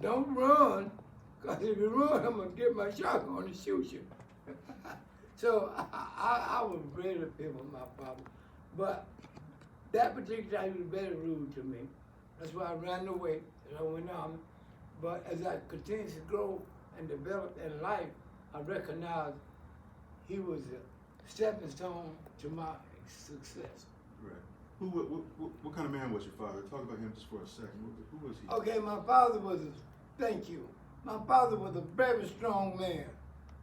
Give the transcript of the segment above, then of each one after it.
don't run, because if you run, I'm going to get my shotgun and shoot you. So I was ready to pay with my father. But that particular time, he was very rude to me. That's why I ran away and I went on. But as I continued to grow and develop in life, I recognized he was a stepping stone to my success. Right. What kind of man was your father? Talk about him just for a second. Who was he? Okay, my father was thank you. My father was a very strong man.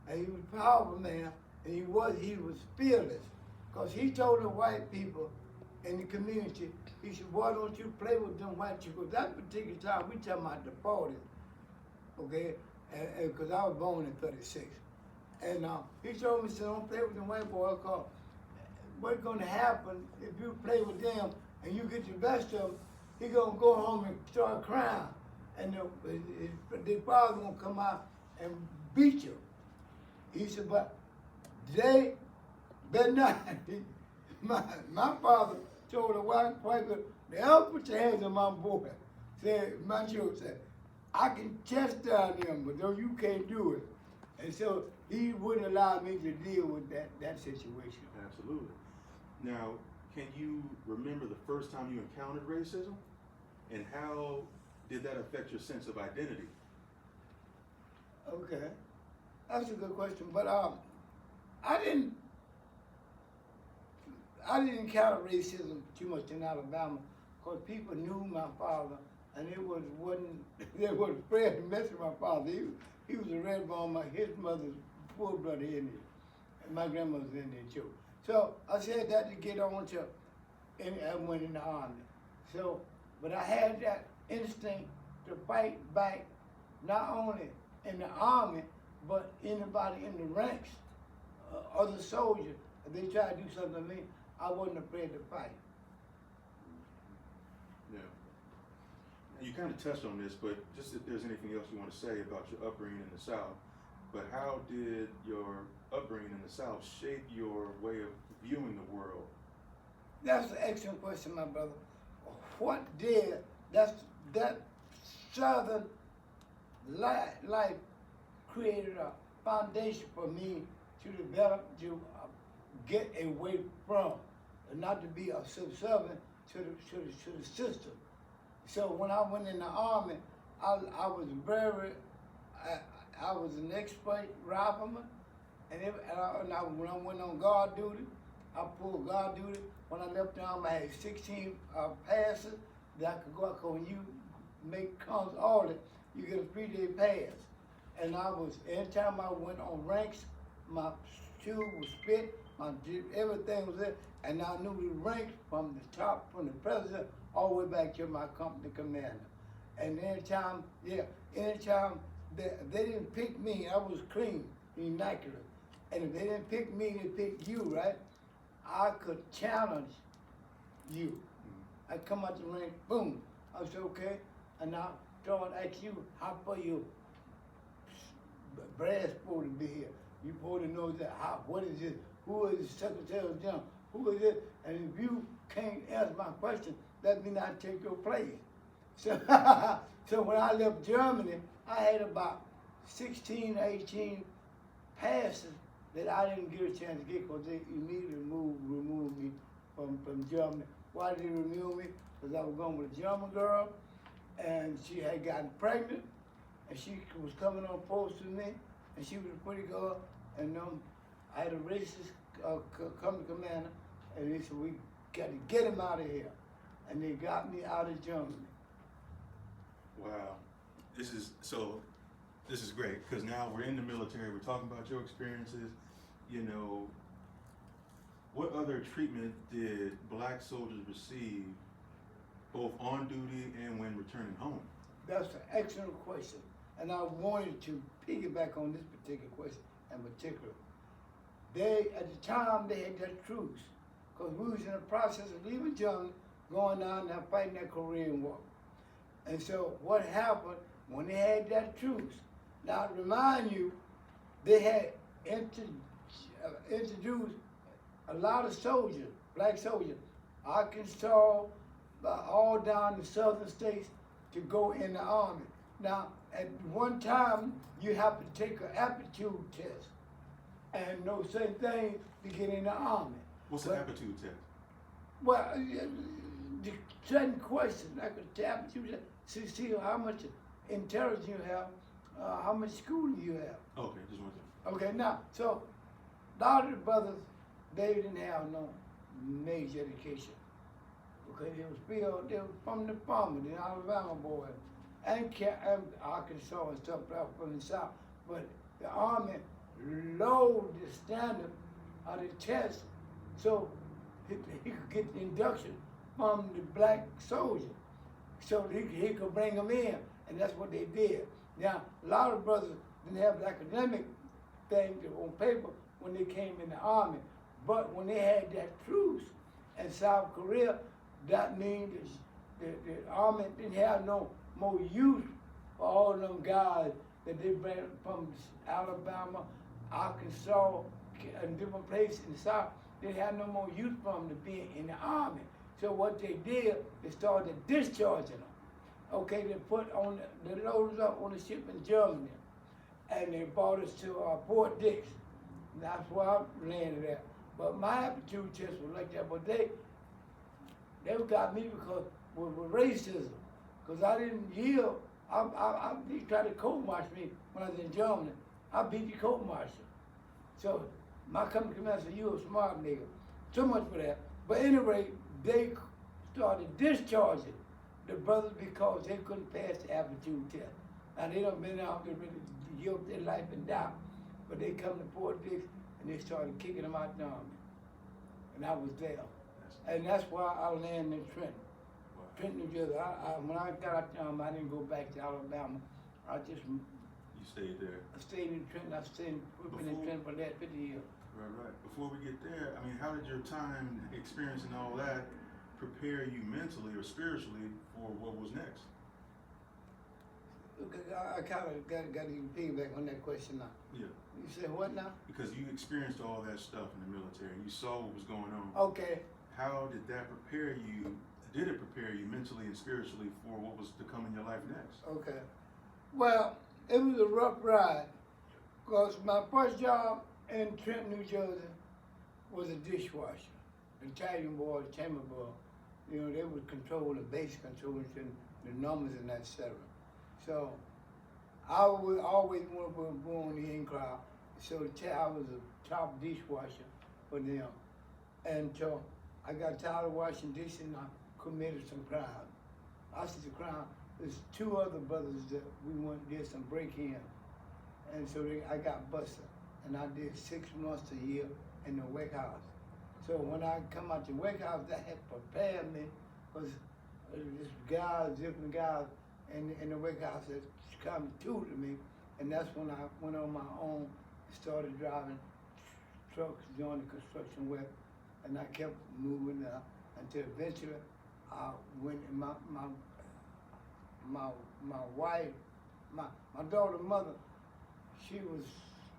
And he was a powerful man, and he was fearless. Because he told the white people in the community, he said, why don't you play with them white people? That particular time, we talking about the 40s, okay? Because I was born in 36. And he told me, he said, don't play with them white boys, because what's going to happen if you play with them and you get the best of them, he going to go home and start crying. And the father going to come out and beat you. He said, but they better not. My father told the white people, they'll put your hands on my boy. Said, my children said, I can chastise them, but though you can't do it. And so he wouldn't allow me to deal with that situation. Absolutely. Now, can you remember the first time you encountered racism? And how did that affect your sense of identity? Okay, that's a good question. But I didn't encounter racism too much in Alabama because people knew my father, and they wasn't afraid to mess with my father. He was a red bone. His mother's full-blooded Indian, and my grandmother's Indian too. So I said that to get on to, and I went in the army. So, but I had that instinct to fight back, not only in the army, but anybody in the ranks, other soldiers. If they tried to do something to me, I wasn't afraid to fight. Yeah. And you kind of touched on this, but just if there's anything else you want to say about your upbringing in the South, but how did your upbringing in the South shape your way of viewing the world? That's an excellent question, my brother. What did that Southern life created a foundation for me to develop, to get away from, and not to be a subservient to the system. So when I went in the army, I was I was an expert rifleman, and when I went on guard duty, I pulled guard duty. When I left the army, I had 16 passes that I could go out. When you make comes audit, you get a 3-day pass. And anytime I went on ranks, my shoe was fit, everything was there, and I knew the ranks from the top, from the president, all the way back to my company commander. And anytime they didn't pick me, I was clean, immaculate. And if they didn't pick me, they picked you, right? I could challenge you. I come out the ring, boom. I said, okay, and I start asking you, how far you brass supposed to be here? You supposed to know that, what is it? Who is the Secretary General? Who is it? And if you can't answer my question, that means I take your place. So, so when I left Germany, I had about 16, 18 passes that I didn't get a chance to get because they immediately removed me from Germany. Why did they remove me? Because I was going with a German girl, and she had gotten pregnant, and she was coming on post with me, and she was a pretty girl, and I had a racist company commander, and they said, we got to get him out of here. And they got me out of Germany. Wow. This is great, because now we're in the military, we're talking about your experiences. You know, what other treatment did black soldiers receive both on duty and when returning home? That's an excellent question. And I wanted to piggyback on this particular question in particular. At the time, they had that truce, because we was in the process of leaving Germany, going down there fighting that Korean War. And so what happened when they had that truce? Now, to remind you, they had introduced a lot of soldiers, black soldiers, Arkansas, all down the southern states to go in the army. Now, at one time, you have to take an aptitude test and know certain things to get in the army. What's But- an aptitude test? Well, the certain questions, like a aptitude test, see how much intelligence you have, how much schooling you have. Okay, just one thing. Okay, now, so, a lot of the brothers, they didn't have no major education. Okay, they was from the farmer, the Alabama boy, and Arkansas and stuff out from the South. But the Army lowered the standard of the test so he could get the induction from the black soldier. So he could bring them in, and that's what they did. Now, a lot of brothers didn't have the academic thing on paper when they came in the Army, but when they had that truce in South Korea, that means the Army didn't have no more use for all them guys that they brought from Alabama, Arkansas, and different places in the South. They had no more use for them to be in the Army. So what they did, they started discharging them. Okay, they put on the loaders up on the ship in Germany, and they brought us to Fort Dix. That's where I landed at. But my aptitude test was like that, but they got me because with racism, because I didn't yield. They tried to court-martial me when I was in Germany. I beat the court-martial. So my company commander said, "You a smart nigga." So much for that. But anyway, they started discharging the brothers because they couldn't pass the aptitude test. And they done been out there ready to give up their life and die. But they come to Fort Dix and they started kicking them out the Army. And I was there. And that's why I landed in Trenton. Wow. Trenton, New Jersey. When I got out there, I didn't go back to Alabama. I just You stayed there. I stayed in Trenton. I stayed in Trenton for that 50 years. Right. Before we get there, I mean, how did your time experiencing all that prepare you mentally or spiritually for what was next? Look, I kind of got to even piggyback on that question now. Yeah. You said what now? Because you experienced all that stuff in the military. You saw what was going on. Okay. How did that prepare you? Did it prepare you mentally and spiritually for what was to come in your life next? Okay. Well, it was a rough ride because my first job in Trenton, New Jersey was a dishwasher. Italian boy, chamber boy. You know, they would control the base controls and the numbers and et cetera. So I would always want to go on the in crowd. So I was a top dishwasher for them. And so I got tired of washing dishes and I committed some crime. I said the crime. There's two other brothers that we went and did some break-in. And so I got busted. And I did 6 months a year in the wake house. So when I come out the wake house, that had prepared me because this guys, different guys in the wake house that come tutored me. And that's when I went on my own, started driving trucks, joined the construction work, and I kept moving until eventually I went and my wife, my daughter's mother, she was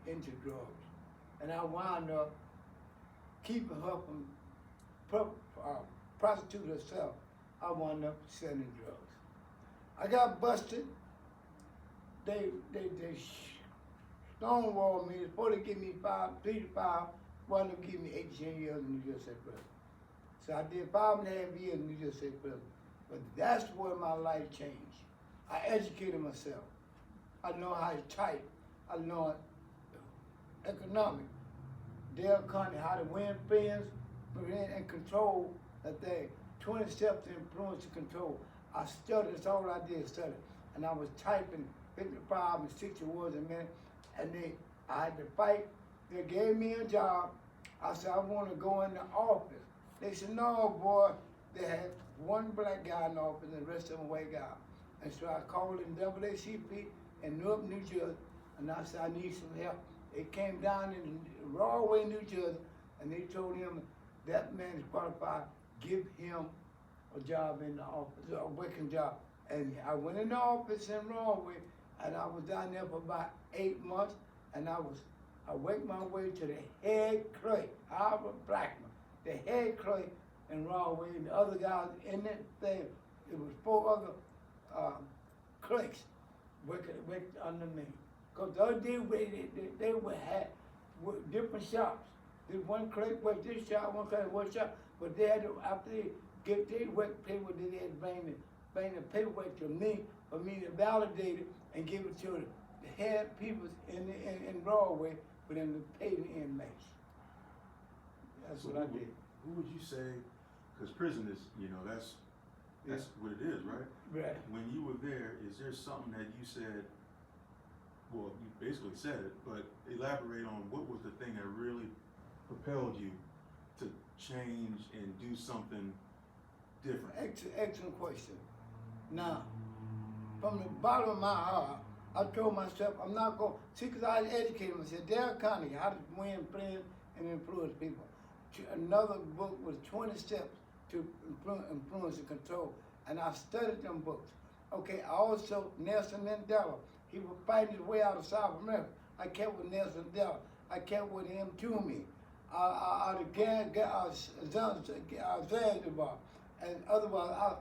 into drugs. And I wound up keeping her from prostitute herself. I wound up selling drugs. I got busted. They stonewalled me. Before they give me 3 to 5, wound up giving me 18 years in New Jersey prison. So I did 5.5 years in New Jersey prison. But that's where my life changed. I educated myself. I know how to type. I know economics. Dale Carnegie, how to win friends, and control that thing. 20 steps to influence and control. I studied, that's all I did, study. And I was typing 55 and 60 words a minute. And I had to fight. They gave me a job. I said, I want to go in the office. They said, no, boy. They had one black guy in the office and the rest of them white guys. And so I called in NAACP in Newark, New Jersey, and I said, I need some help. They came down in Rahway, New Jersey, and they told him that man is qualified, give him a job in the office, a working job. And I went in the office in Rahway, and I was down there for about 8 months, and I worked my way to the head clerk, Albert Blackman, the head clerk in Rahway, and the other guys in that thing. It was 4 other clerks. work under me. Because the other day they would have different shops. This one clerk worked this shop, one clerk worked shop, but they had to, after they get their work paperwork, they had to bring the paperwork to me for me to validate it and give it to the head people in Broadway for them to pay the inmates. That's what I did. Who would you say, because prison is, that's what it is, right? Right. When you were there, is there something that you said, well, you basically said it, but elaborate on what was the thing that really propelled you to change and do something different? Excellent question. Now, from the bottom of my heart, I told myself I'm not going to, see, because I educated myself, Dale Carnegie, How to Win, Plan, and Influence People. Another book was 20 Steps to Influence and Control, and I studied them books. Okay, I also, Nelson Mandela, he was fighting his way out of South America. I kept with Nelson Mandela. I kept with him to me. Zanzibar, and otherwise,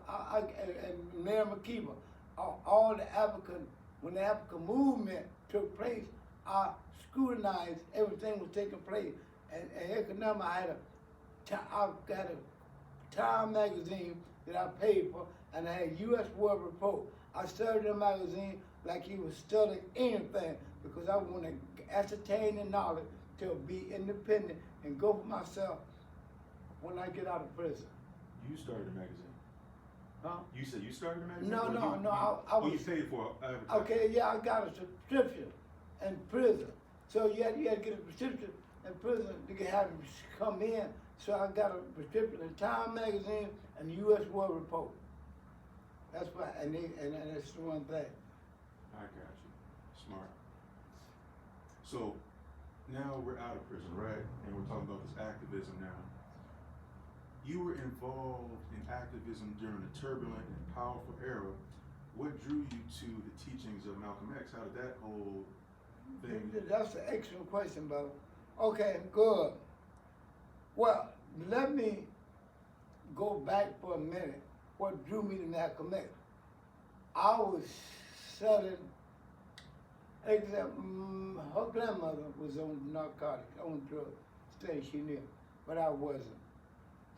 and Mary McKeever, all the African, when the African movement took place, I scrutinized everything was taking place. And economic, I got a Time magazine that I paid for, and I had U.S. World Report. I studied the magazine like he was studying anything because I want to ascertain the knowledge to be independent and go for myself when I get out of prison. You started a magazine. Huh? You said you started a magazine? No. I was. You paid for advertising. Okay, yeah, I got a subscription in prison. So you had to get a prescription in prison to have them come in. So I got a prescription in Time magazine and U.S. World Report. That's why, and that's the one thing. I got you. Smart. So now we're out of prison, right? And we're talking about this activism now. You were involved in activism during a turbulent and powerful era. What drew you to the teachings of Malcolm X? How did that whole thing? That's an excellent question, brother. Okay, good. Well, let me go back for a minute. What drew me to Malcolm X? I was selling, except her grandmother was on narcotics, on drugs, things she knew, but I wasn't.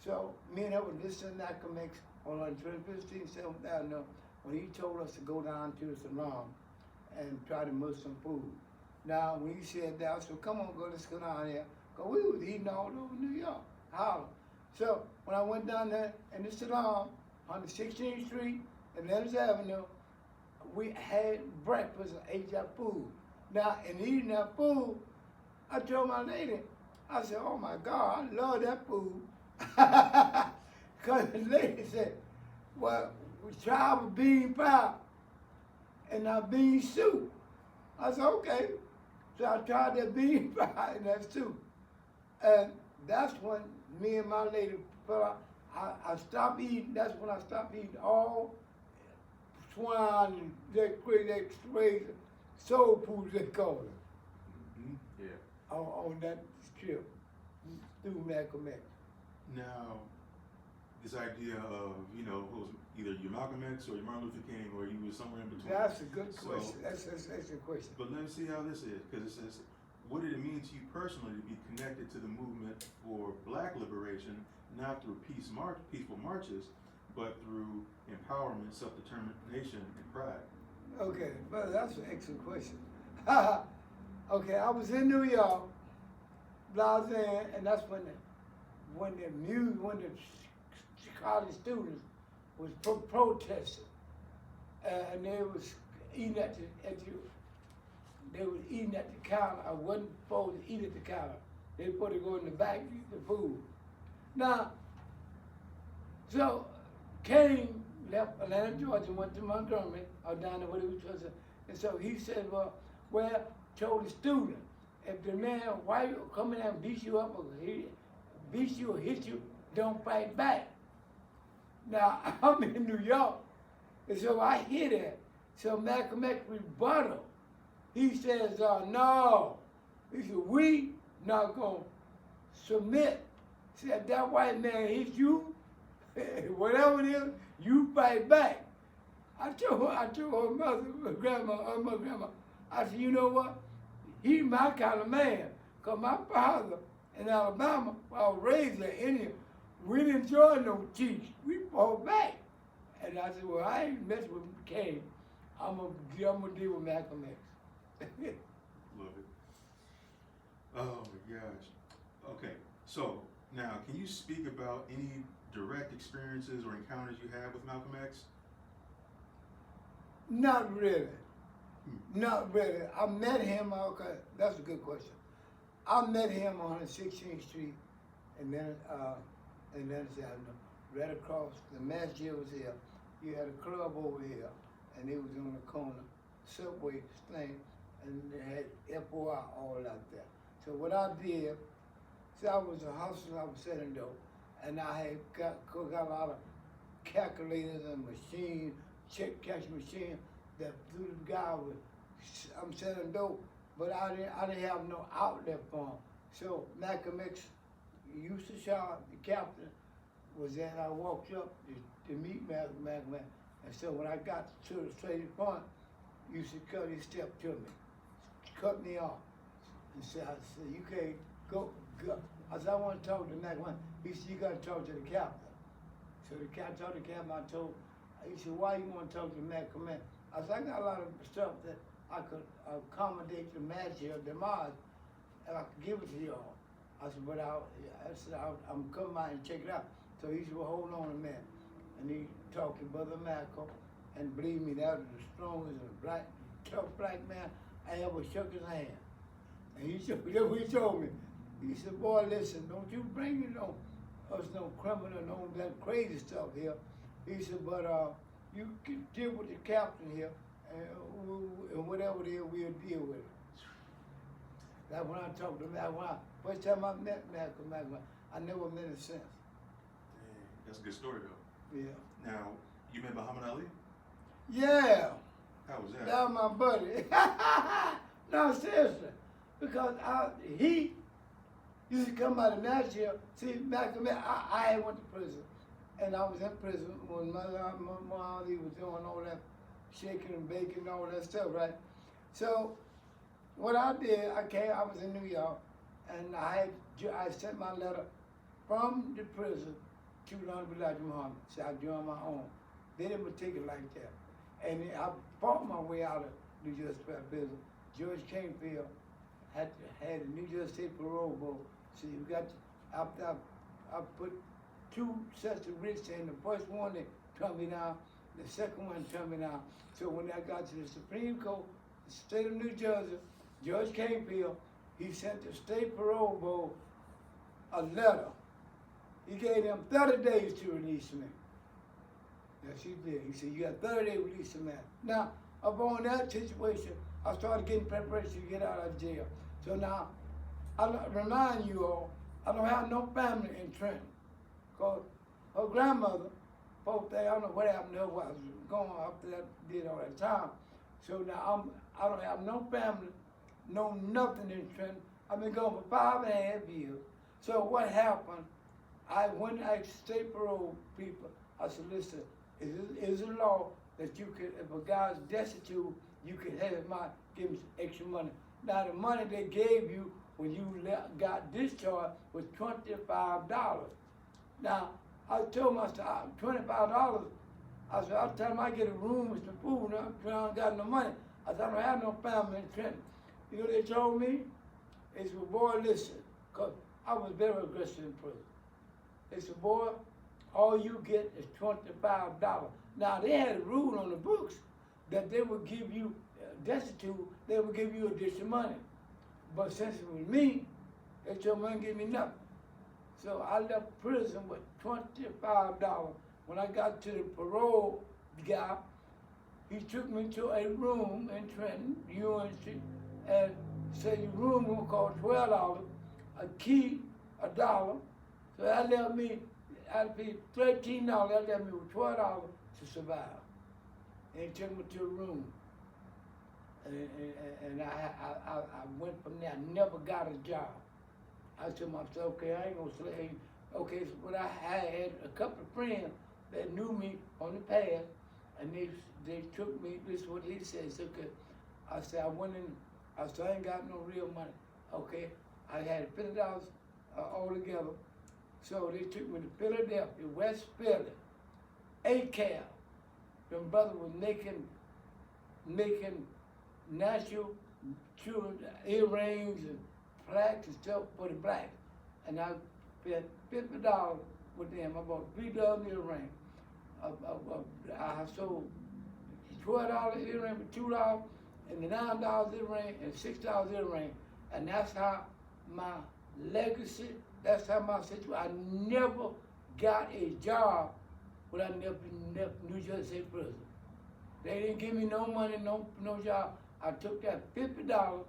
So me and her were listening to Malcolm X on 115, 7th Avenue when he told us to go down to the salon and try to make some food. Now, when he said that, I said, come on, let's go down here. Because we was eating all over New York, Harlem. So when I went down there in the salon on the 16th Street and Leonard Avenue, we had breakfast and ate that food. Now, in eating that food, I told my lady, I said, oh my God, I love that food. Because the lady said, well, we try our bean pie and our bean soup. I said, okay. So I tried that bean pie and that soup. And that's when me and my lady, I stopped eating, that's when I stopped eating all swine and that crazy soul food they call it. Mm-hmm. Yeah. On that trip through Malcolm X. Now, this idea of, who was either your Malcolm X or your Martin Luther King, or you was somewhere in between. That's a good question. That's a question. But let's see how this is, because it says, what did it mean to you personally to be connected to the movement for Black liberation, not through peaceful marches, but through empowerment, self-determination, and pride? Okay, well, that's an excellent question. Okay, I was in New York, Blackman, and that's when the college students was protesting, and they was eating they was eating at the counter. I wasn't supposed to eat at the counter. They were supposed to go in the back and eat the food. Now, so King left Atlanta, Georgia, went to Montgomery, or down there where he was, and so he said, well, told the student, if the man white come in and beat you up or beat you or hit you, don't fight back. Now, I'm in New York, and so I hear that. So Malcolm X rebuttal. He says, no. He said, we not going to submit. He said, that white man hit you, whatever it is, you fight back. I told her mother, my grandma, I said, you know what? He my kind of man. Cause my father in Alabama, I was raised in India, we didn't enjoy no cheese. We fought back. And I said, well, I ain't messing with Kane. I'm gonna deal with Malcolm X. Love it. Oh my gosh. Okay, so now can you speak about any direct experiences or encounters you had with Malcolm X? Not really. Not really. I met him, okay, that's a good question. I met him on 16th Street and then Avenue, right across, the masjid was here. You had a club over here, and it was on the corner, subway thing, and they had FOI all out there. So what I did, see, I was a hustler, I was selling dope, and I had got a lot of calculators and machines, check cash machine that through the guy was, I'm selling dope, but I didn't have no outlet for him. So Malcolm X used to shop, the captain was there, I walked up to meet Malcolm, and so when I got to the straight front, he used to cut his step to me, cut me off, and said, I said, you can't go. I said, I want to talk to Malcolm. He said, you got to talk to the captain. So the captain told the captain, he said, why you want to talk to Malcolm? I said, I got a lot of stuff that I could accommodate the match here, demise, and I could give it to y'all. I said, but I'm coming by and check it out. So he said, well, hold on a minute. And he talked to Brother Malcolm, and believe me, that was the strongest and tough black man I ever shook his hand. And he told me. He said, boy, listen, don't you bring us no criminal, no that crazy stuff here. He said, but you can deal with the captain here, and whatever it is, we'll deal with it. That's when I talked to Malcolm. First time I met Malcolm, I never met him since. Dang, that's a good story though. Yeah. Now, you met Muhammad Ali? Yeah. How was that? That was my buddy. No, seriously. Because he used to come out of Nashville. See, Malcolm, I went to prison. And I was in prison when Muhammad Ali was doing all that shaking and baking and all that stuff, right? So what I did, I was in New York, and I sent my letter from the prison to the Honorable Elijah Muhammad. So I joined my own. They didn't take it like that. And I fought my way out of New Jersey prison. George Canfield had a New Jersey State parole board. So you got after I put 2 sets of writs in, the first one they turned me down, the second one turned me down. So when I got to the Supreme Court, the state of New Jersey, George Canfield, he sent the state parole board a letter. He gave them 30 days to release me. Yes, he did. He said, you got 30 days to release the man. Now, upon that situation, I started getting preparation to get out of jail. So now, I remind you all, I don't have no family in Trenton. Because her grandmother, both there, I don't know what happened to her, what I was going after that, did all that time. So now I don't have no family, no nothing in Trenton. I've been gone for 5.5 years. So what happened, I went to state parole people, I said, listen, is it a law that you could, if a guy's destitute, you could give him extra money. Now the money they gave you when you got discharged was $25. Now, I told myself, $25, I said, I'll tell him I get a room with some food, and I don't got no money. I said, I don't have no family in Trenton. You know what they told me? They said, well, boy, listen, because I was very aggressive in prison. They said, boy, all you get is $25. Now, they had a rule on the books that they would give you, destitute, they would give you additional money. But since it was me, they told me they didn't give me nothing. So I left prison with $25. When I got to the parole guy, he took me to a room in Trenton, UNC, and said your room will cost $12, a key $1. So that left me, I paid $13, that left me with $12 to survive. And he took me to a room. And I went from there, I never got a job. I told myself, okay, I ain't gonna slave. Okay, so but I had a couple of friends that knew me on the past, and they took me, this is what he said, it's okay. I said, I went in, I said, I ain't got no real money, okay? I had $50 all together. So they took me to Philadelphia, West Philly, A-Cab. Them brothers was making natural children earrings and plaques and stuff for the blacks. And I spent $50 with them. I bought 3 dozen earrings. I sold $12 earring for $2, and the $9 earring and $6 earring. And that's how my legacy, that's how my situation, I never got a job when I left New Jersey State Prison. They didn't give me no money, no job. I took that $50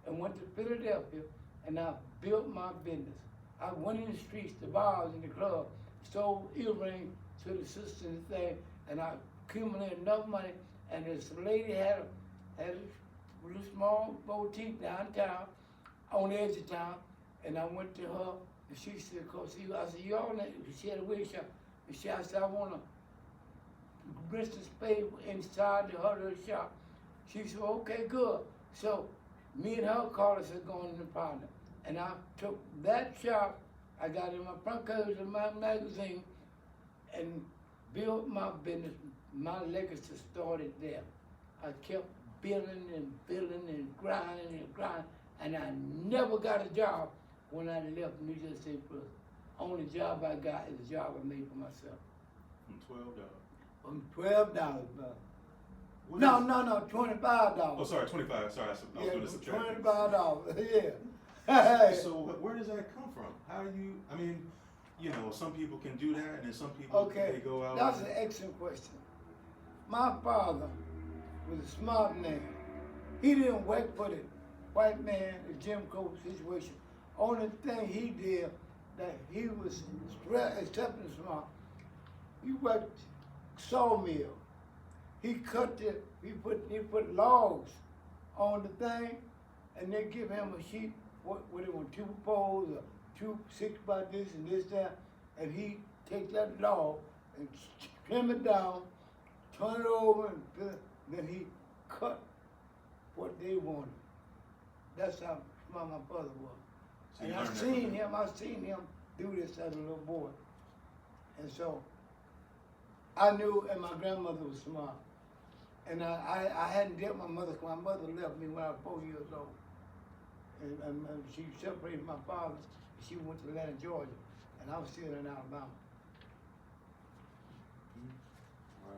and went to Philadelphia, and I built my business. I went in the streets, the bars, in the club, sold earrings to the sisters and thing, and I accumulated enough money. And this lady had a little small boutique downtown, on the edge of town, and I went to her, and she said, I said, you all, she had a wig shop, and I said, I want to rent the space inside her little shop. She said, okay, good. So me and her called us as going in the partner. And I took that shop, I got in my front covers of my magazine, and built my business. My legacy started there. I kept building and grinding, and I never got a job when I left New Jersey State Prison. Only job I got is a job I made for myself. From $12. From $12, brother. No, $25. Oh, sorry, 25. Sorry, I was doing the subtraction. $25, yeah. So where does that come from? How do you? I mean, you know, some people can do that, and then some people they go out. That's an excellent question. My father was a smart man. He didn't work for the white man, the Jim Crow situation. Only thing he did that he was exceptionally smart. He worked sawmill. He put logs on the thing, and they give him a sheet, what they want, 2 poles, or 2 6 by this and this, that, and he take that log and trim it down, turn it over, and then he cut what they wanted. That's how smart my father was. So and I seen him do this as a little boy. And so I knew, and my grandmother was smart. And I hadn't dealt with my mother, because my mother left me when I was 4 years old. And she separated from my father, and she went to Atlanta, Georgia, and I was still in Alabama. Wow.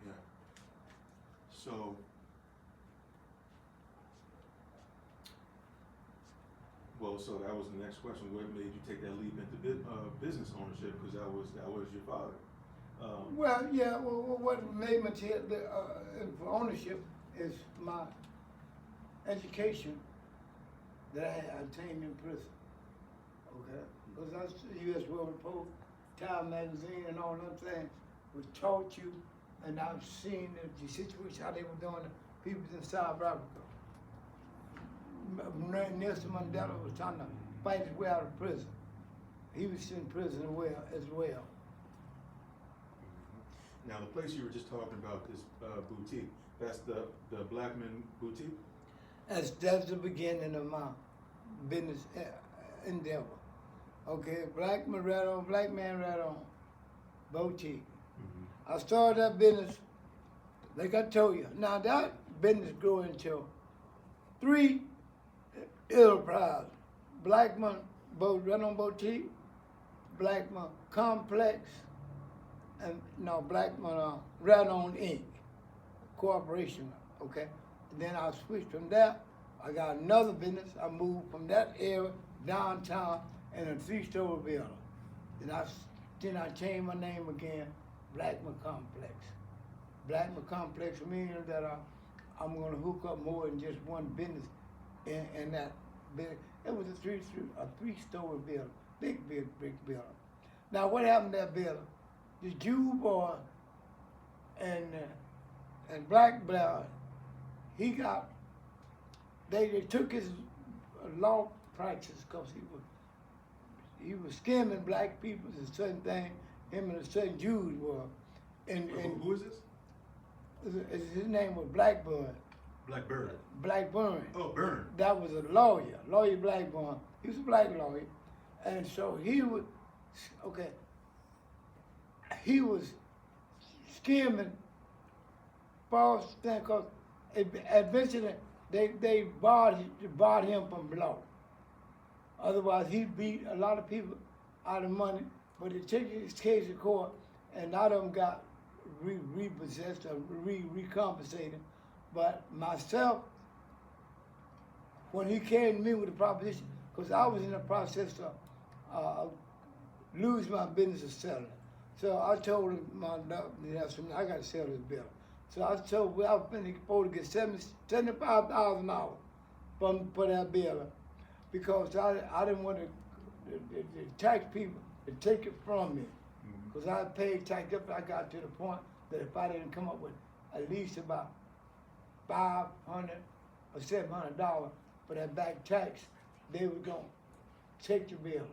Yeah. So, so that was the next question. What made you take that leap into business ownership? Because that was your father. What made me take for ownership is my education that I had obtained in prison. Okay? Because I was U.S. World Report, Time Magazine, and all them things was taught you, and I've seen the situation, how they were doing the people in South Africa. Nelson Mandela was trying to fight his way out of prison. He was in prison as well. Now, the place you were just talking about, this boutique, that's the Blackman boutique? That's the beginning of my business endeavor. Okay, Blackman right on, boutique. Mm-hmm. I started that business, like I told you. Now that business grew into 3 enterprises. Blackman right on boutique, Blackman complex, and Blackman right on Inc. Corporation. Okay. Then I switched from that. I got another business. I moved from that area downtown in a 3-story building. Then I changed my name again, Blackman Complex. Blackman Complex means that I'm going to hook up more than just one business in that building. It was a 3-story building, big building. Now what happened to that building? The Jew boy and Black Blood, they took his law practice because he was scamming black people and certain things, him and the certain Jews were. And Who is this? his name was Blackburn. Blackbird. Blackburn. Oh, Burn. That was a lawyer Blackburn. He was a black lawyer, and so he was he was skimming false thing because eventually they barred him from law. Otherwise, he beat a lot of people out of money. But they took his case to court, and a lot of them got repossessed or recompensated. But myself, when he came to me with the proposition, because I was in the process of losing my business of selling. So I told him, I got to sell this bill. So I told him I was supposed to get $75,000 for that bill because I didn't want the tax people to take it from me. Because I paid tax up, I got to the point that if I didn't come up with at least about $500 or $700 for that back tax, they were going to take the bill.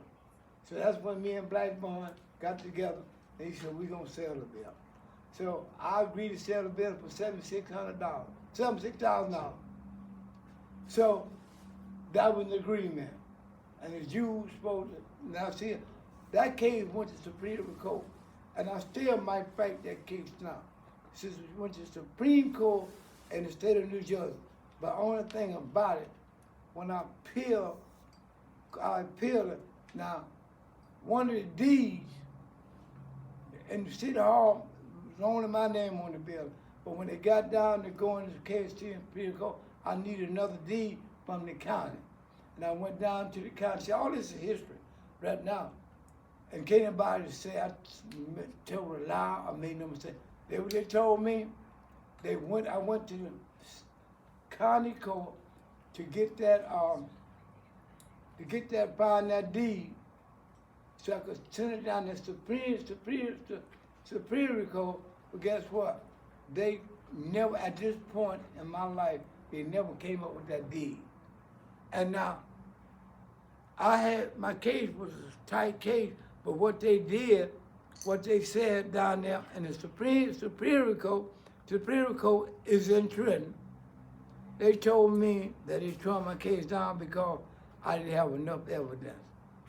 So that's when me and Blackman got together, and he said, we're going to sell the bill. So I agreed to sell the bill for $76,000. So that was an agreement. And the Jews supposed to, now see, that case went to Supreme Court, and I still might fight that case now. Since it went to Supreme Court in the state of New Jersey. But only thing about it, when I appealed it. Now, one of the deeds in the city hall was only my name on the bill. But when they got down to going to the case to Supreme Court, I needed another deed from the county. And I went down to the county. See, all this is history right now. And can't anybody say I told a lie or made no mistake. They told me I went to the county court to get that find that deed so I could send it down to Superior Court. But guess what? They never, at this point in my life, they never came up with that deed. And now, my case was a tight case, but what they did, what they said down there in the Superior Court is in Trenton. They told me that they turned my case down because I didn't have enough evidence,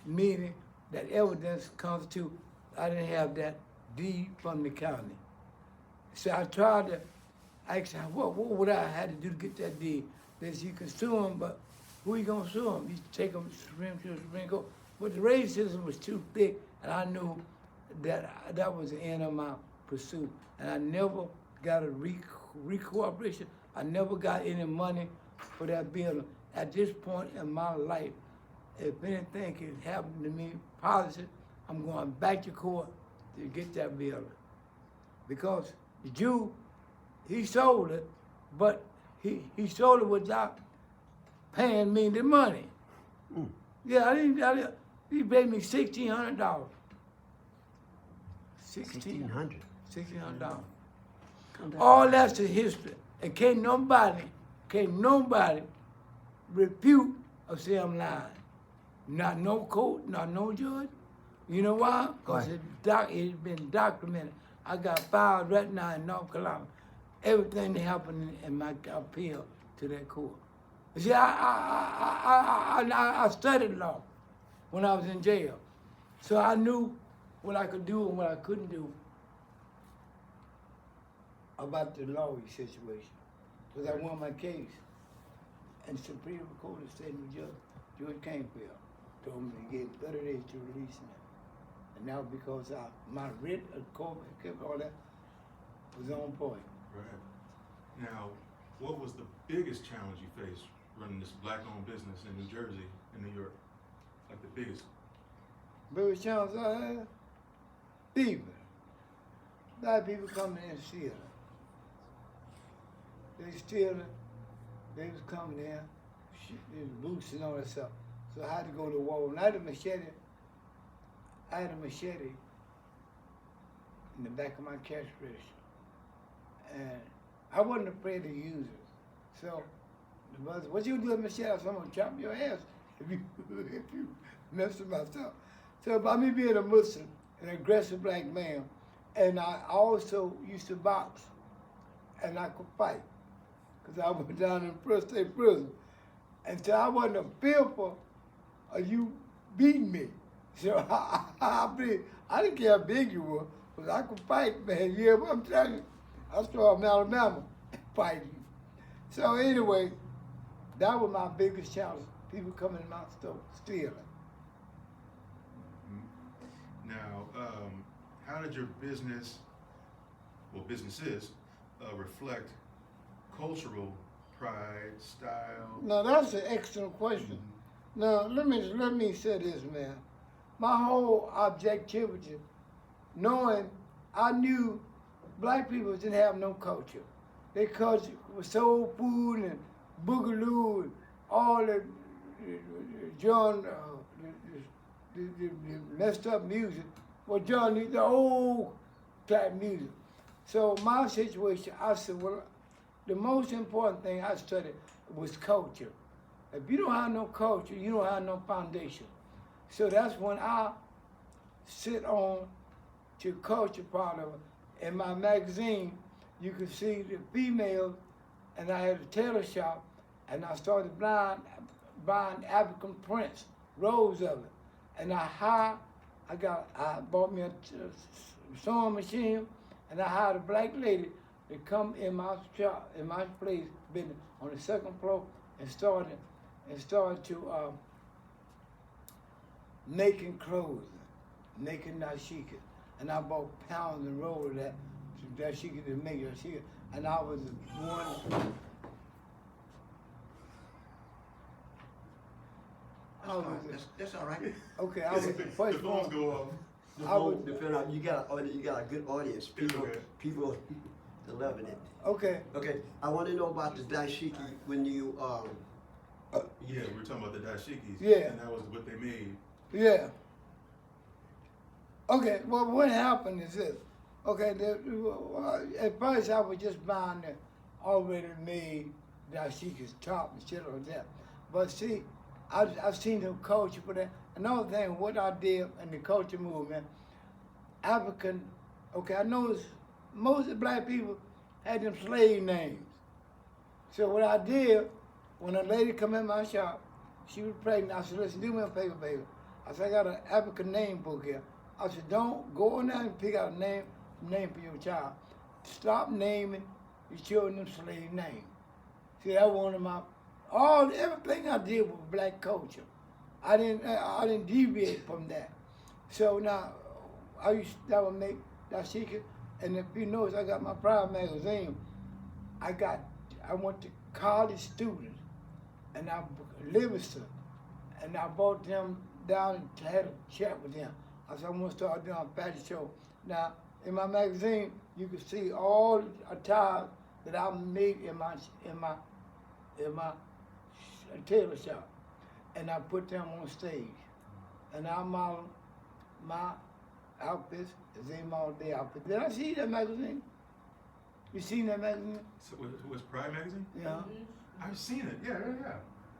meaning that evidence constitutes I didn't have that deed from the county. So I tried to ask what would I have to do to get that deed? They said you can sue them, but who you gonna sue them? You take them to the Supreme Court. But the racism was too thick, and I knew that was the end of my pursuit. And I never got a re-cooperation. I never got any money for that bill. At this point in my life, if anything can happen to me positive, I'm going back to court to get that bill. Because the Jew, he sold it, but he sold it without paying me the money. Mm. Yeah, he paid me $1,600. $1,600. All that's the history. And can't nobody refute or say I'm lying. Not no court, not no judge. You know why? Because it's been documented. I got files right now in North Carolina. Everything that happened in my appeal to that court. You see, I studied law when I was in jail. So I knew what I could do and what I couldn't do about the law situation. Because I won my case. And the Supreme Court of the state of New Jersey, George Canfield, told me to get 30 days to release me. And now because my writ of court, all that was on point. Right. Now, what was the biggest challenge you faced running this black-owned business in New Jersey and New York? Like the biggest? Biggest challenge I had? People. A lot of people coming in and stealing. They stealing. They was coming in, the boots and all that stuff. So I had to go to war. When I had a machete in the back of my cash register. And I wasn't afraid to use it. So the brother, what you do with machete? I said, I'm gonna chop your ass if you mess with my stuff. So by me being a Muslim, an aggressive black man, And I also used to box, and I could fight, because I was down in First State Prison. And so I wasn't fearful of you beating me. So I didn't care how big you were, because I could fight, man. Yeah, what I'm telling you. I started from Alabama fighting. So anyway, that was my biggest challenge. People coming in my store stealing. Now, how did your business, well, businesses, reflect cultural pride, style? Now that's an excellent question. Now let me say this, man. My whole objectivity, knowing I knew black people didn't have no culture. Their culture was soul food and boogaloo and all the John the messed up music. Well, John, the old type music. So my situation, I said, well, the most important thing I studied was culture. If you don't have no culture, you don't have no foundation. So that's when I sit on to culture part of it. In my magazine, you could see the females, and I had a tailor shop, and I started buying African prints, rolls of it. And I bought me a sewing machine, and I hired a black lady to come in my shop, in my place, business, on the second floor, and started to making clothes, making dashiki. And I bought pounds and rolls of that dashiki to make dashiki. And I was one. That's all right. Okay, I was the The first phones one. go off. I was- You got a good audience. Okay. People are loving it. Okay, Okay, I want to know about the dashiki when you Yeah, we were talking about the dashikis. Yeah. And that was what they made. yeah. Okay, well, what happened is this. Okay, at first I was just buying the already made dashikis, top and shit like that. But see, I've seen the culture for that. Another thing, what I did in the culture movement, African, okay, I noticed most of the black people had them slave names. So what I did, when a lady come in my shop, she was pregnant, I said, listen, do me a favor, baby. I said, I got an African name book here. I said, don't go in there and pick out a name for your child. Stop naming your children them slave names. See, that one of my, everything I did was black culture. I didn't deviate from that. So now, I would make dashiki, and if you notice, I got my private magazine. I went to college students, and I Livingston, and I brought them down and had a chat with them. I said, I want to start doing a fashion show. Now, in my magazine, you can see all the attire that I made in my tailor shop, and I put them on stage, and I model my outfits as they model their outfits. Did I see that magazine? You seen that magazine? So was Pride magazine? Yeah. I've seen it. Yeah.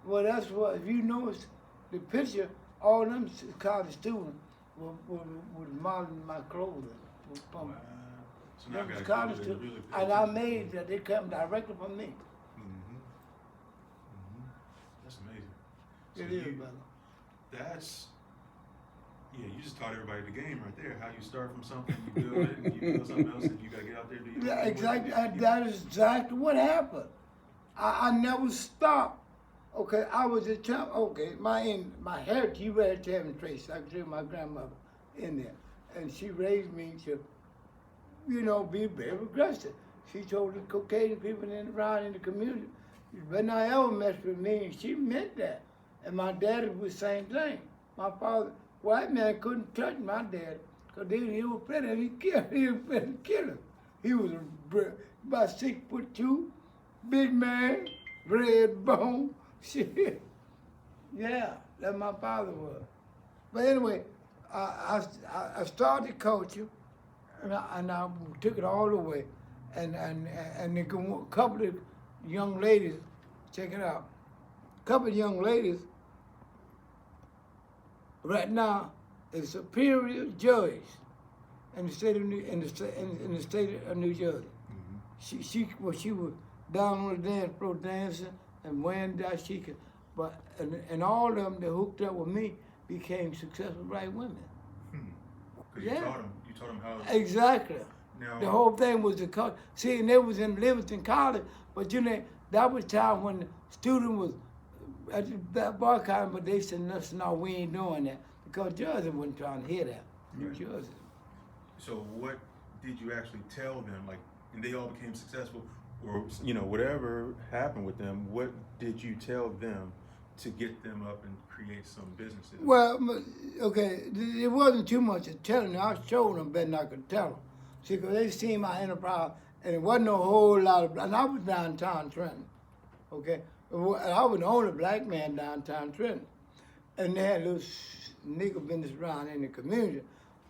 Well, that's what, if you notice the picture, all them college students were modeling my clothing. Wow. So now I Them got college to students. really And I made that, they come directly from me. That's amazing. So It is, brother. That's, yeah, you just taught everybody the game right there. How you start from something, you build it, and you build something else, and you gotta get out there and do your Yeah, thing with exactly. it. That is exactly what happened. I never stopped. Okay, I was a champ. Okay, my heritage, you read having traits. I could see my grandmother in there, and she raised me to, be very aggressive. She told the Caucasian people around in the community, you better not ever mess with me, and she meant that. And my daddy was the same thing. My father, white man, couldn't touch my daddy, because he was better, he was better to kill him. He was about 6'2", big man, red bone, shit. Yeah, that my father was. But anyway, I started culture, and I took it all the way. And a couple of young ladies, check it out. A couple of young ladies right now is superior judges in the state of in the state of New Jersey. She was down on the dance floor dancing and wearing dashiki, but and all of them that hooked up with me became successful black women. Because Yeah. you taught them how. Exactly. Now, The whole thing was the college. See, and they was in Livingston College, but you know that was time when the student was at the boycotting, but they said, no, we ain't doing that because Jersey wasn't trying to hear that. New Right. Jersey. So what did you actually tell them? Like, and they all became successful, or whatever happened with them. What did you tell them to get them up and create some businesses? Well, okay, it wasn't too much of telling them. I showed them better than I could tell them. See, because they seen my enterprise, and it wasn't a whole lot of, and I was downtown Trenton, okay? And I was the only black man downtown Trenton. And they had a little nigger business around in the community,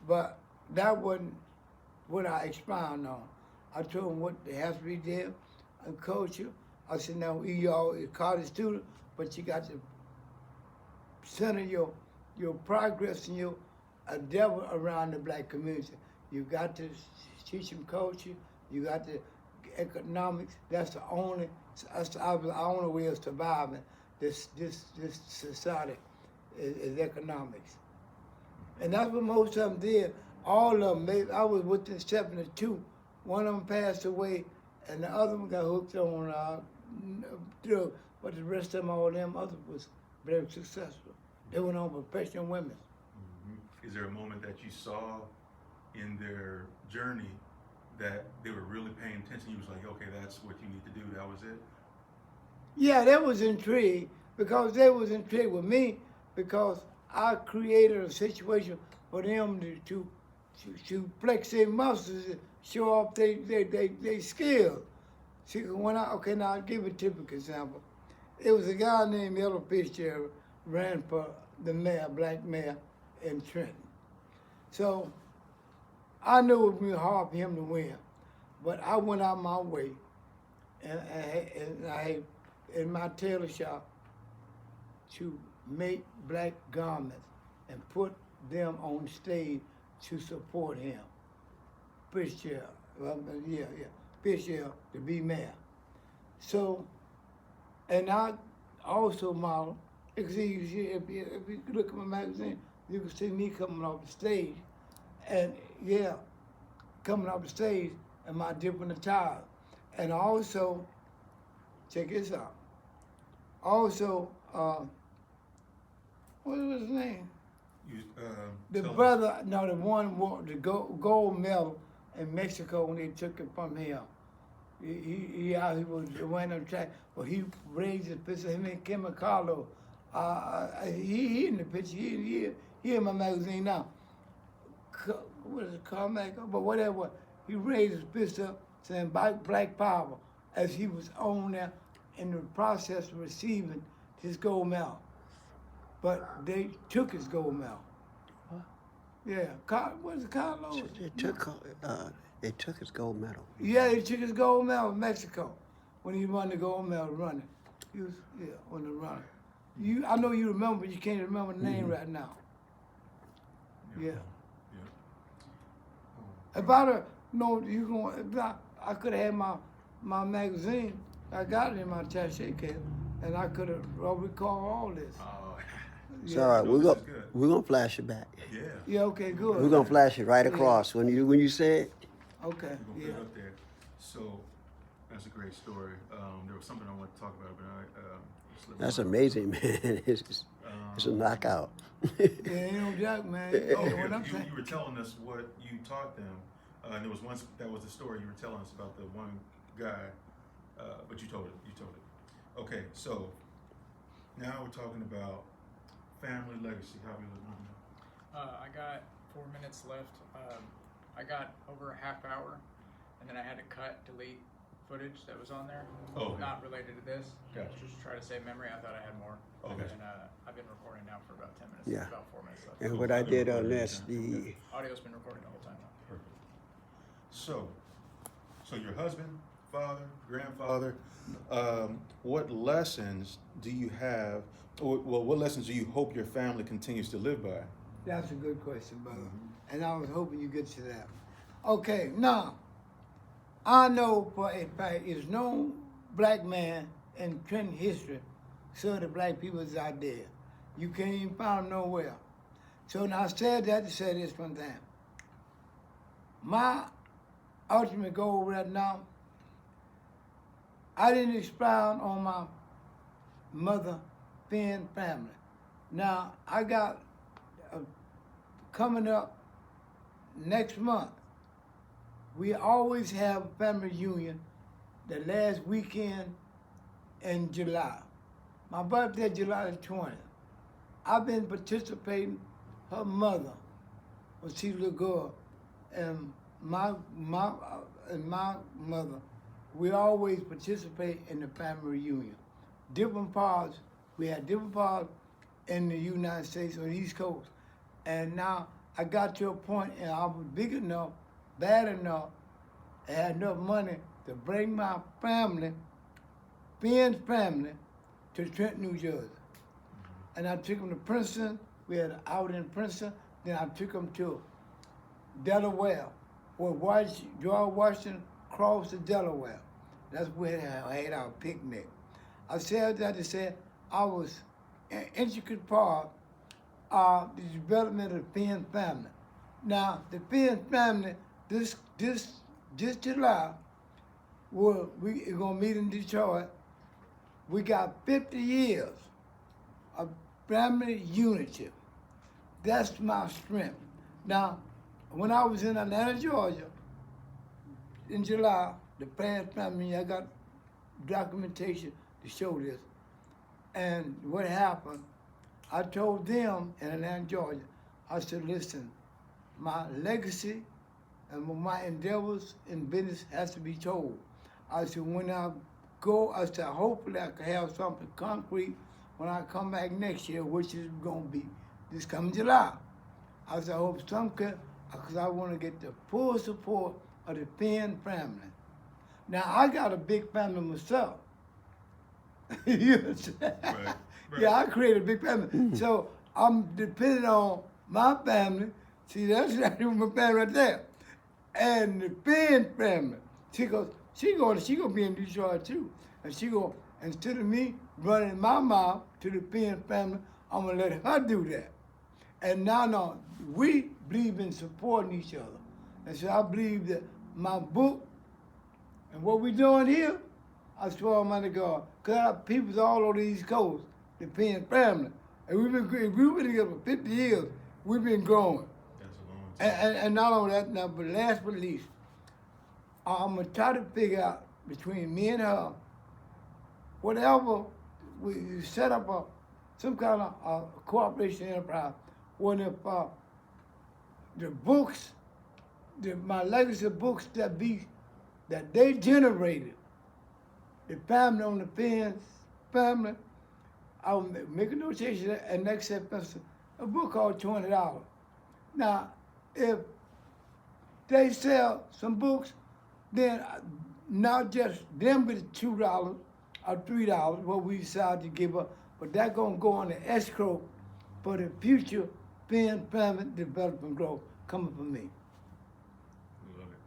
but that wasn't what I expound on. I told them what they have to be there and culture. I said, now, you all is college student, but you got to center your progress and your endeavor around the black community. You got to teach them culture. You got to economics. That's the only way of surviving this society is economics. And that's what most of them did. All of them. I was within 72. One of them passed away, and the other one got hooked on drugs. But the rest of them, all of them others was very successful. They went on professional women. Is there a moment that you saw in their journey that they were really paying attention? You was like, okay, that's what you need to do. That was it. Yeah, they was intrigued because they was intrigued with me because I created a situation for them to flex their muscles and show off their skills. See, now I'll give a typical example. It was a guy named Ella Fitzgerald ran for the mayor, black mayor in Trenton. So I knew it would be hard for him to win, but I went out my way, and I in my tailor shop to make black garments and put them on stage to support him. Fitzgerald, Fitzgerald to be mayor. So, and I also model. If you look at my magazine, you can see me coming off the stage, and coming off the stage in my different attire. And also, check this out. Also, what was his name? The brother, no, the one won the gold medal in Mexico when they took it from him. He was winning the track, but he raised his picture. Him and Kim and Carlo. He in the picture. He in my magazine now. What is it called, but whatever. He raised his fist up saying Black Power as he was on there in the process of receiving his gold medal. But they took his gold medal. What? Yeah, what is it, Carlos? They took his gold medal. Yeah, they took his gold medal in Mexico when he won the gold medal running. He was on the run. I know you remember, but you can't remember the name right now. Yeah. If I I could have had my magazine. I got it in my attaché case, and I could have recalled all this. It's all right. We're gonna flash it back. Yeah. Yeah. Okay. Good. We're gonna flash it right across when you say it. Okay. We're gonna put it up there. So that's a great story. There was something I wanted to talk about, but I slipped That's my mind. amazing, man. It's a knockout. Yeah, ain't no joke, man. Oh, What I'm saying. you were telling us what you taught them, and there was once that was the story you were telling us about the one guy, but you told it. Okay, so now we're talking about family legacy. How we live on I got 4 minutes left. I got over a half hour, and then I had to delete footage that was on there. Oh, okay. Not related to this. Gotcha. Just try to save memory. I thought I had more. Okay. And I've been recording now for about 10 minutes. Yeah. About 4 minutes left. And what I did on this, the Audio's been recording the whole time now. Perfect. So your husband, father, grandfather, what lessons do you have, or what lessons do you hope your family continues to live by? That's a good question, brother. And I was hoping you get to that. Okay, now, I know for a fact there's no black man in Trenton history served the black people as I did. You can't even find them nowhere. So now I said that to say this one thing. My ultimate goal right now, I didn't expound on my mother, Finn family. Now, I got coming up next month, we always have a family reunion the last weekend in July. My birthday, July the 20th. I've been participating, her mother, when she was a little girl, and my mother, we always participate in the family reunion. Different parts, we had different parts in the United States on the East Coast. And now I got to a point and I was big enough, bad enough, I had enough money to bring my family, Finn's family, to Trenton, New Jersey. And I took them to Princeton, we had an out in Princeton, then I took them to Delaware, where George Washington crossed to Delaware. That's where I had our picnic. I said that to say I was an intricate part of the development of the Finn family. Now, the Finn family, this July, we're gonna meet in Detroit. We got 50 years of family unity. That's my strength. Now, when I was in Atlanta, Georgia, in July, the Finn family, I got documentation to show this. And what happened, I told them in Atlanta, Georgia, I said, listen, my legacy and my endeavors in business has to be told. I said, when I go, I said, hopefully I can have something concrete when I come back next year, which is gonna be this coming July. I said, I hope something, because I want to get the full support of the Finn family. Now, I got a big family myself. You understand? Right. Yeah, I created a big family. So I'm depending on my family. See, that's my family right there. And the Finn family. She gonna be in Detroit too. And instead of me running my mouth to the Finn family, I'm gonna let her do that. And now, we believe in supporting each other. And so I believe that my book and what we're doing here, I swear Almighty God, because I have people all over the East Coast, the Finn family. And we've been together for 50 years. We've been growing. That's a long time. And not only that, now, but last but least, I'm going to try to figure out between me and her, whatever, we set up some kind of cooperation enterprise, when if the books, my legacy books that they generated, the family on the Finn's family, I'll make a notation and next semester, a book called $20. Now, if they sell some books, then not just them with $2 or $3, what we decide to give up, but that's gonna go on the escrow for the future Finn family development growth coming from me. Love it.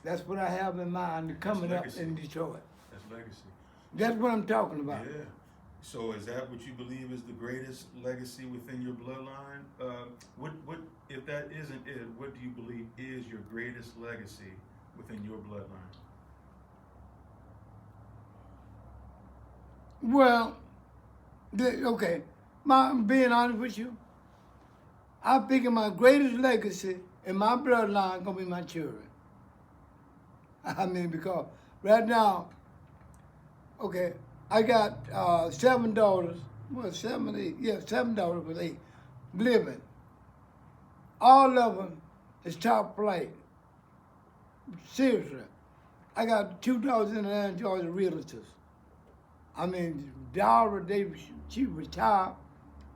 That's what I have in mind coming up legacy. in Detroit. That's legacy. That's what I'm talking about. Yeah. So is that what you believe is the greatest legacy within your bloodline? What if that isn't it? What do you believe is your greatest legacy within your bloodline? Well, okay, I'm being honest with you. I figure my greatest legacy in my bloodline gonna be my children. I mean, because right now, okay, I got 7 daughters. Well, 7, 8. Yeah, 7 daughters with 8 living. All of them is top flight. Seriously, I got 2 daughters in Atlanta, Georgia, realtors. I mean, Dara, she retired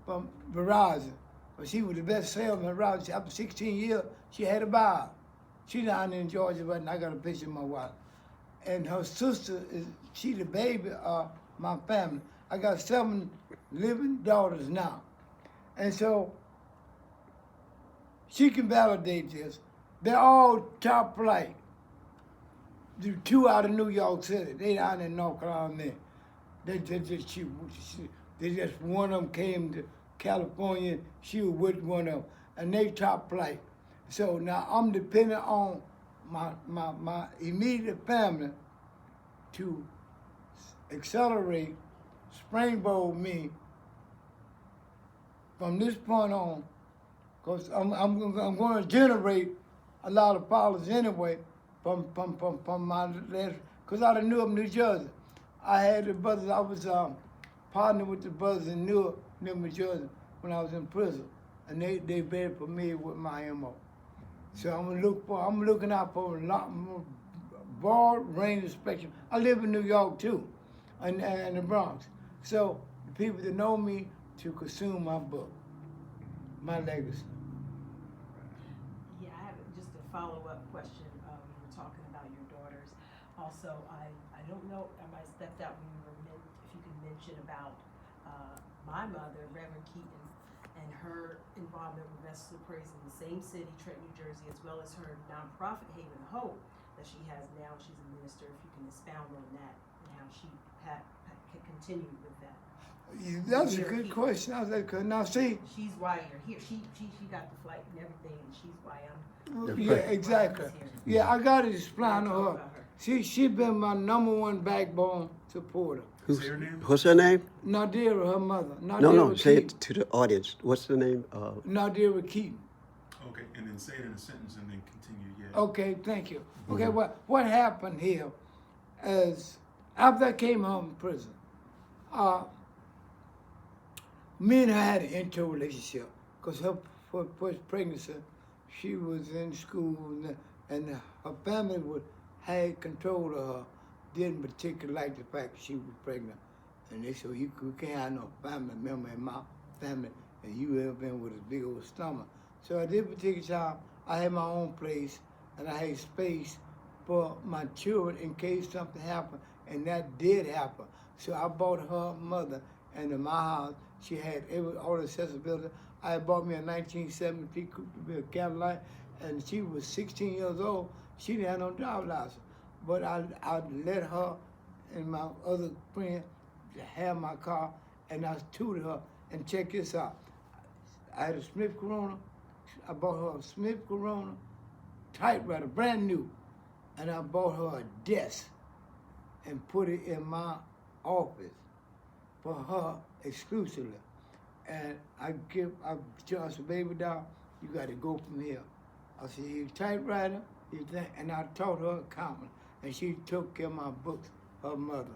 from Verizon, but she was the best salesman at Verizon. After 16 years, she had a buy. She down in Georgia, but I got a picture of my wife. And her sister she the baby of my family. I got 7 living daughters now. And so she can validate this. They're all top flight. The two out of New York City. They down in North Carolina. They just one of them came to California. She was with one of them, and they top flight. So now I'm dependent on my immediate family to accelerate, springboard me from this point on, because I'm going to generate a lot of followers anyway from my last, because out of Newark, New Jersey. I had the brothers, I was partnered with the brothers in Newark, New Jersey, when I was in prison, and they very familiar with my MO. So I'm looking out for a lot more broad range of spectrum. I live in New York too, and the Bronx. So the people that know me to consume my book, my legacy. Yeah, I have just a follow-up question. You were talking about your daughters. Also, I don't know, I might have stepped out when you were, if you could mention about my mother, Reverend Keaton, and her involvement with Vessels of Praise in the same city, Trenton, New Jersey, as well as her nonprofit, Haven Hope, that she has now. She's a minister. If you can expound on that and how she can continue with that. That's a good question. I was like, now see. She's why you're here. She got the flight and everything, and she's why I'm. Yeah, exactly. Yeah, I got to explain to her. She been my #1 backbone supporter. What's her name? Nadira, her mother. Nadira No, say Keaton. it to the audience. What's the name? Nadira Keaton. Okay, and then say it in a sentence and then continue. Yeah. Okay, thank you. Okay, what happened here is after I came home from prison, me and her had an internal relationship because her first pregnancy, she was in school and her family had control of her. Didn't particularly like the fact that she was pregnant. And they said, you can't have no family member in my family and you ever been with a big old stomach. So at this particular time, I had my own place and I had space for my children in case something happened, and that did happen. So I bought her mother, and in my house, she had all the accessibility. I bought me a 1973 Coupe Cadillac, and she was 16 years old. She didn't have no driver's license. But I let her and my other friend have my car, and I tutored her. And check this out. I had a Smith Corona. I bought her a Smith Corona typewriter, brand new. And I bought her a desk and put it in my office for her exclusively. And I said, baby doll, you got to go from here. I said, you typewriter, and I taught her accounting. And she took care of my books, her mother.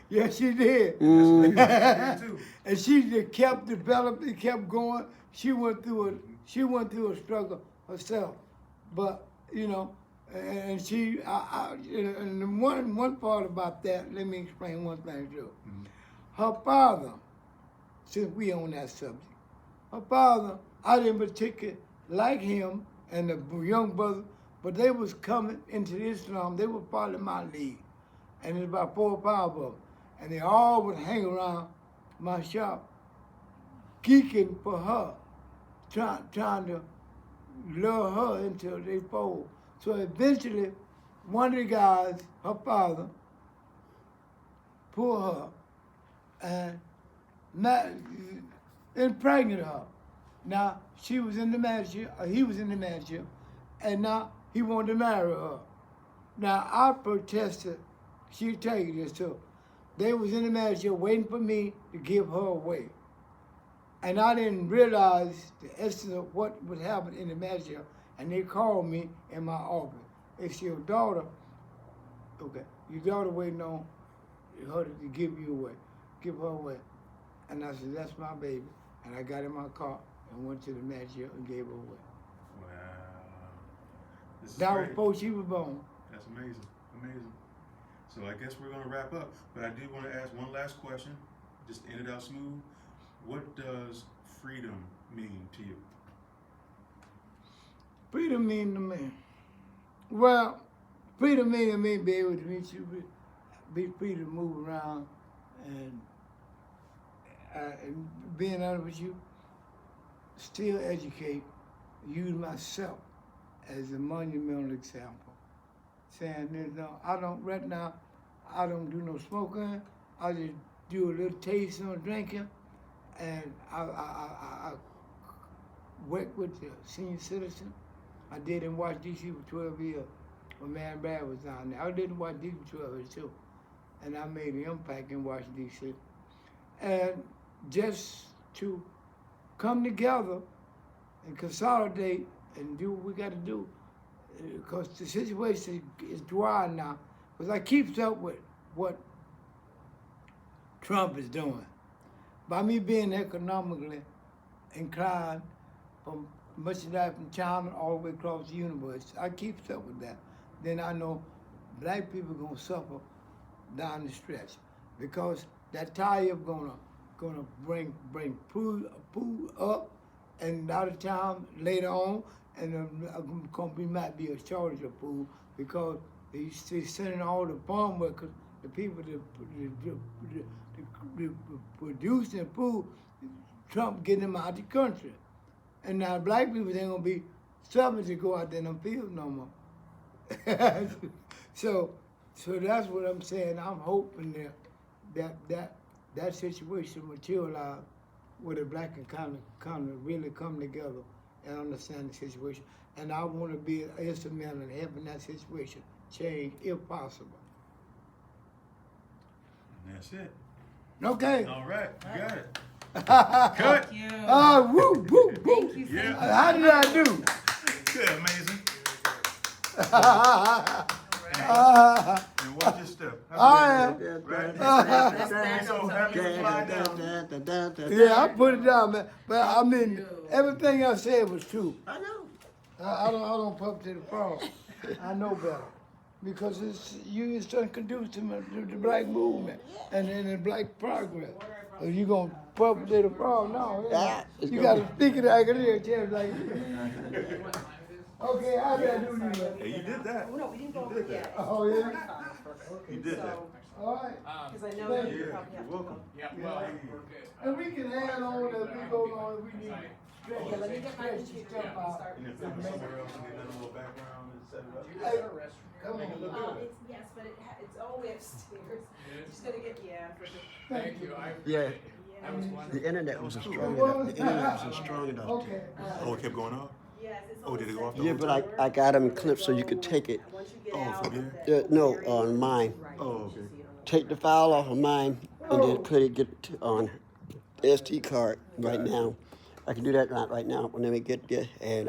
Yeah, she did. And she just kept developing, kept going. She went through a struggle herself. But, you know, and she, and the one part about that, let me explain one thing too. Her father, since we on that subject, her father, I didn't particularly like him and the young brother, but they was coming into Islam. They were part of my league. And there's about 4 or 5 of them. And they all would hang around my shop, geeking for her, trying to lure her into their fold. So eventually, one of the guys, her father, pulled her and impregnated her. Now, she was in the marriage, he was in the marriage, and now he wanted to marry her. Now, I protested. She'll tell you this too. They was in the marriage waiting for me to give her away. And I didn't realize the essence of what would happen in the marriage, and they called me in my office. It's your daughter. Okay, your daughter waiting on her to give you away, give her away. And I said, that's my baby. And I got in my car and went to the marriage and gave her away. Wow. This is That was great. before she was born. That's amazing. Amazing. So I guess we're going to wrap up. But I do want to ask one last question, just to end it out smooth. What does freedom mean to you? Freedom mean to me. Well, freedom mean to me be able to meet you, be free to move around, and being honest with you, still educate, use myself as a monumental example. Saying, you know, I don't, right now, I don't do no smoking. I just do a little tasting or drinking. And I work with the senior citizen. I did in Washington, D.C. for 12 years when Man Brad was down there. I did in Washington, D.C. for 12 years too. And I made an impact in Washington, D.C. And just to come together and consolidate and do what we got to do, because the situation is dry now. Because I keeps up with what Trump is doing. By me being economically inclined from merchandise from China all the way across the universe, I keeps up with that. Then I know black people gonna suffer down the stretch because that tire gonna bring food up, and out of town later on, and might be a shortage of food because they sending all the farm workers, the people that producing food, Trump getting them out of the country, and now black people ain't gonna be suffering to go out there in them fields no more. So that's what I'm saying. I'm hoping that situation materialize where the black economy really come together and understand the situation. And I want to be an instrumental in helping that situation change if possible. And that's it. Okay. All right, you got it. Thank you. Woo, woo, woo. Thank you. Yeah. How did I do? Good, amazing. And watch your step. I am. Right? So happy to fly down. Yeah, I put it down, man. But I mean, everything I said was true. I know. I don't puff to the frog. I know better. Because it's conducive to the black movement and the black progress. So you gonna puff to the frog? No. You gotta speak it like it is, Jeff, like okay, how did I do this? Hey, you did that. Oh, no, we didn't go over it yet. Oh, yeah? You did that. All right. Because I know Yeah, you you're probably have to welcome. go. Yeah, well, we're good. And we can add on as we go along if we need to. Okay, let me get my Stretch computer stuff and out. start. And if there was somewhere else, and get a little background and set it up. Do you have a restroom? Come Make it on. look good. It's, yes, but it's all the way upstairs. It is? Just gonna get, yeah, for the, Thank you, I Yeah. appreciate it. That was wonderful. The internet wasn't strong enough. The internet wasn't strong enough. Okay. Oh, it kept going off? yes, it's Oh, on did the it go off the second Yeah, whole but time? I got them clipped so you could take it. Once you get Oh, out from of here? that No, area, on mine. right, Oh, you okay. should see it on the Take the file off of mine and then put it on SD card right now. I can do that right now whenever we get there, and